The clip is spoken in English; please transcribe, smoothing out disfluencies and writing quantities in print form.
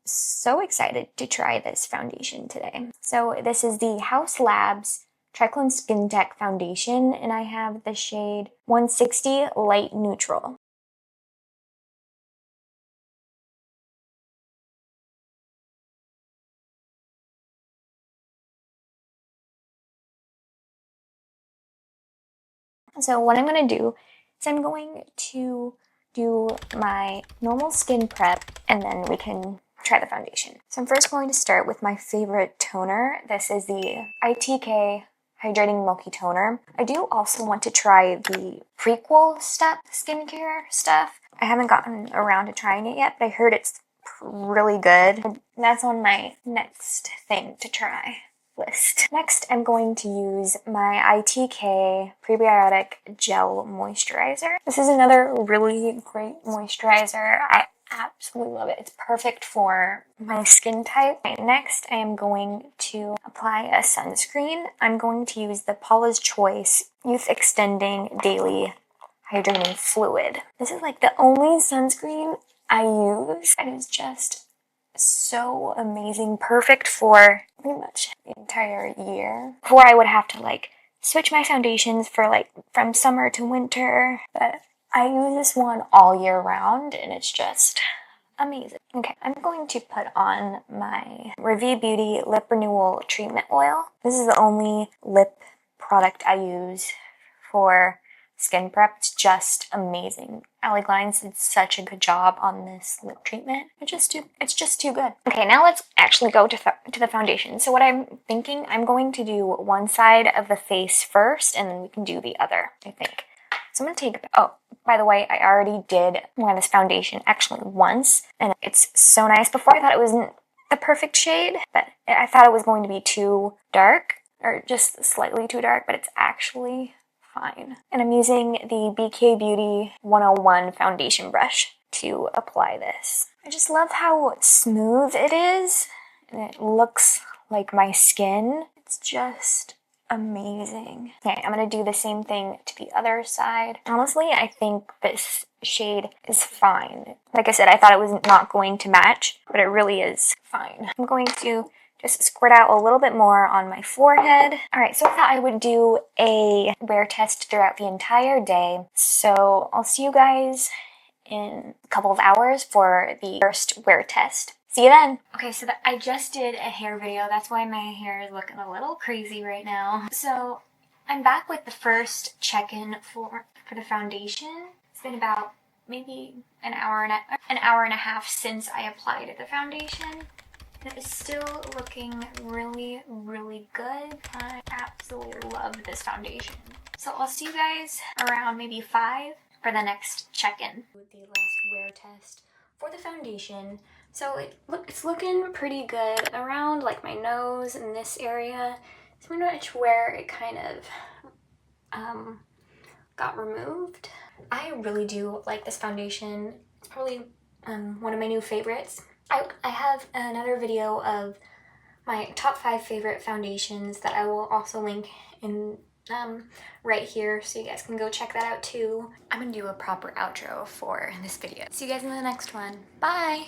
so excited to try this foundation today. So this is the Haus Labs Triclone Skin Tech Foundation, and I have the shade 160 Light Neutral. So what I'm going to do is I'm going to do my normal skin prep, and then we can try the foundation. So I'm first going to start with my favorite toner. This is the ITK Hydrating Milky Toner. I do also want to try the prequel step skincare stuff. I haven't gotten around to trying it yet, but I heard it's really good. That's on my next thing to try list. Next, I'm going to use my ITK Prebiotic Gel Moisturizer. This is another really great moisturizer. I absolutely love it. It's perfect for my skin type. Next, I am going to apply a sunscreen. I'm going to use the Paula's Choice Youth Extending Daily Hydrating Fluid. This is like the only sunscreen I use. It is just so amazing. Perfect for pretty much the entire year. Before I would have to like switch my foundations for like from summer to winter, but I use this one all year round and it's just amazing. Okay, I'm going to put on my Ravie Beauty Lip Renewal Treatment Oil. This is the only lip product I use for skin prep. It's just amazing. Ally Glines did such a good job on this lip treatment. It's just too good. Okay, now let's actually go to the foundation. So what I'm thinking, I'm going to do one side of the face first, and then we can do the other, I think. So I'm going to take, oh, by the way, I already did wear this foundation actually once, and it's so nice. Before I thought it wasn't the perfect shade, but I thought it was going to be too dark, or just slightly too dark, but it's actually fine. And I'm using the BK Beauty 101 foundation brush to apply this. I just love how smooth it is, and it looks like my skin. It's just amazing. Okay, I'm gonna do the same thing to the other side. Honestly, I think this shade is fine. Like I said, I thought it was not going to match, but it really is fine. I'm going to just squirt out a little bit more on my forehead. All right, so I thought I would do a wear test throughout the entire day. So I'll see you guys in a couple of hours for the first wear test. See you then. Okay, so I just did a hair video. That's why my hair is looking a little crazy right now. So I'm back with the first check-in for the foundation. It's been about maybe an hour and a half since I applied the foundation. It is still looking really, really good. I absolutely love this foundation. So I'll see you guys around maybe 5 for the next check-in. With the last wear test for the foundation. So it's looking pretty good around like my nose and this area. It's pretty much where it kind of got removed. I really do like this foundation. It's probably one of my new favorites. I have another video of my top 5 favorite foundations that I will also link in right here, so you guys can go check that out too. I'm gonna do a proper outro for this video. See you guys in the next one. Bye!